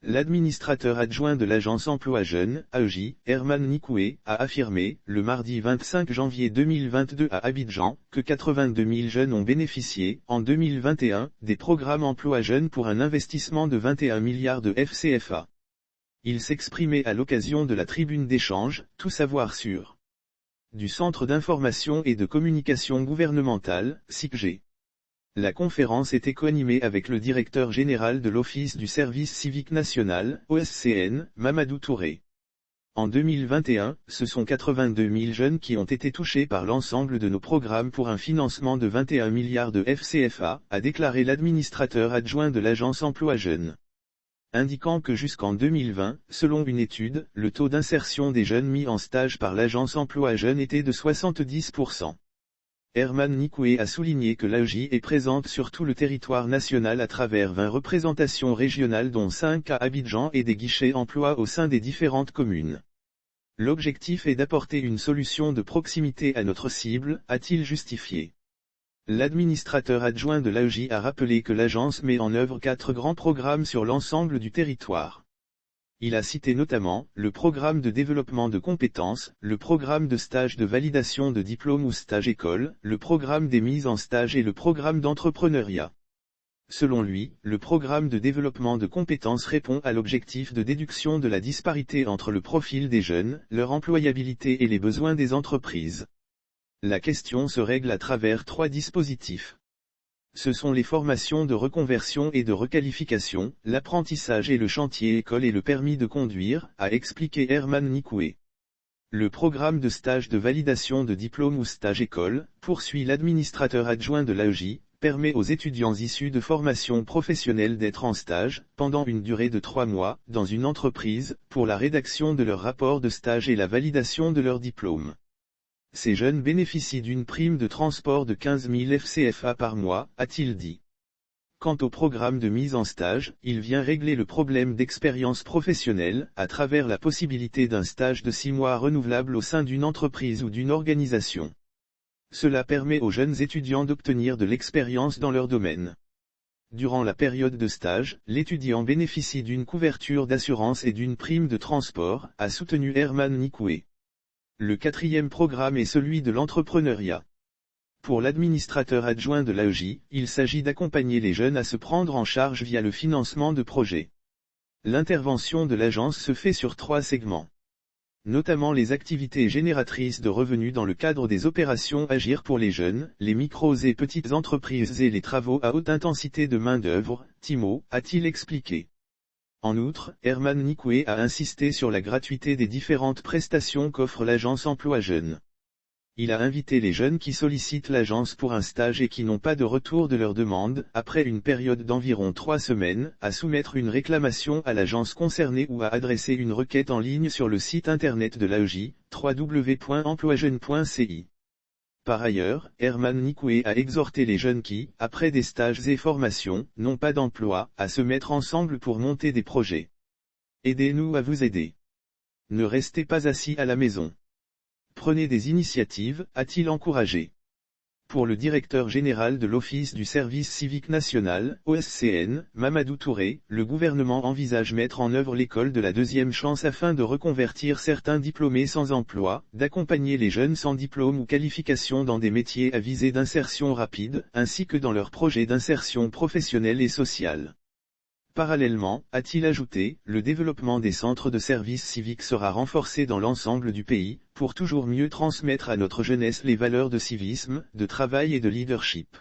L'administrateur adjoint de l'Agence Emploi Jeunes, AEJ, Herman Nikoué, a affirmé, le mardi 25 janvier 2022 à Abidjan, que 82 000 jeunes ont bénéficié, en 2021, des programmes Emploi Jeunes pour un investissement de 21 milliards de FCFA. Il s'exprimait à l'occasion de la tribune d'échange, Tout savoir sur du Centre d'information et de communication gouvernementale, CICG. La conférence était coanimée avec le directeur général de l'Office du service civique national, OSCN, Mamadou Touré. En 2021, ce sont 82 000 jeunes qui ont été touchés par l'ensemble de nos programmes pour un financement de 21 milliards de FCFA, a déclaré l'administrateur adjoint de l'Agence Emploi Jeunes. Indiquant que jusqu'en 2020, selon une étude, le taux d'insertion des jeunes mis en stage par l'Agence Emploi Jeunes était de 70%. Herman Nikoué a souligné que l'AEJ est présente sur tout le territoire national à travers 20 représentations régionales dont 5 à Abidjan et des guichets emploi au sein des différentes communes. L'objectif est d'apporter une solution de proximité à notre cible, a-t-il justifié. L'administrateur adjoint de l'AEJ a rappelé que l'agence met en œuvre 4 grands programmes sur l'ensemble du territoire. Il a cité notamment, le programme de développement de compétences, le programme de stage de validation de diplôme ou stage école, le programme des mises en stage et le programme d'entrepreneuriat. Selon lui, le programme de développement de compétences répond à l'objectif de déduction de la disparité entre le profil des jeunes, leur employabilité et les besoins des entreprises. La question se règle à travers 3 dispositifs. Ce sont les formations de reconversion et de requalification, l'apprentissage et le chantier école et le permis de conduire, a expliqué Herman Nikoué. Le programme de stage de validation de diplôme ou stage école, poursuit l'administrateur adjoint de l'AEJ, permet aux étudiants issus de formation professionnelle d'être en stage, pendant une durée de 3 mois, dans une entreprise, pour la rédaction de leur rapport de stage et la validation de leur diplôme. Ces jeunes bénéficient d'une prime de transport de 15 000 FCFA par mois, a-t-il dit. Quant au programme de mise en stage, il vient régler le problème d'expérience professionnelle, à travers la possibilité d'un stage de 6 mois renouvelable au sein d'une entreprise ou d'une organisation. Cela permet aux jeunes étudiants d'obtenir de l'expérience dans leur domaine. Durant la période de stage, l'étudiant bénéficie d'une couverture d'assurance et d'une prime de transport, a soutenu Herman Nikoué. Le 4e programme est celui de l'entrepreneuriat. Pour l'administrateur adjoint de l'AEJ, il s'agit d'accompagner les jeunes à se prendre en charge via le financement de projets. L'intervention de l'agence se fait sur 3 segments. Notamment les activités génératrices de revenus dans le cadre des opérations Agir pour les jeunes, les micros et petites entreprises et les travaux à haute intensité de main-d'œuvre, TIMO, a-t-il expliqué. En outre, Herman Nikoué a insisté sur la gratuité des différentes prestations qu'offre l'Agence Emploi Jeunes. Il a invité les jeunes qui sollicitent l'agence pour un stage et qui n'ont pas de retour de leur demande, après une période d'environ 3 semaines, à soumettre une réclamation à l'agence concernée ou à adresser une requête en ligne sur le site internet de l'AEJ, www.emploijeunes.ci. Par ailleurs, Herman Nikoué a exhorté les jeunes qui, après des stages et formations, n'ont pas d'emploi, à se mettre ensemble pour monter des projets. Aidez-nous à vous aider. Ne restez pas assis à la maison. Prenez des initiatives, a-t-il encouragé. Pour le directeur général de l'Office du service civique national, OSCN, Mamadou Touré, le gouvernement envisage mettre en œuvre l'école de la deuxième chance afin de reconvertir certains diplômés sans emploi, d'accompagner les jeunes sans diplôme ou qualification dans des métiers à visée d'insertion rapide, ainsi que dans leurs projets d'insertion professionnelle et sociale. Parallèlement, a-t-il ajouté, le développement des centres de service civique sera renforcé dans l'ensemble du pays, pour toujours mieux transmettre à notre jeunesse les valeurs de civisme, de travail et de leadership.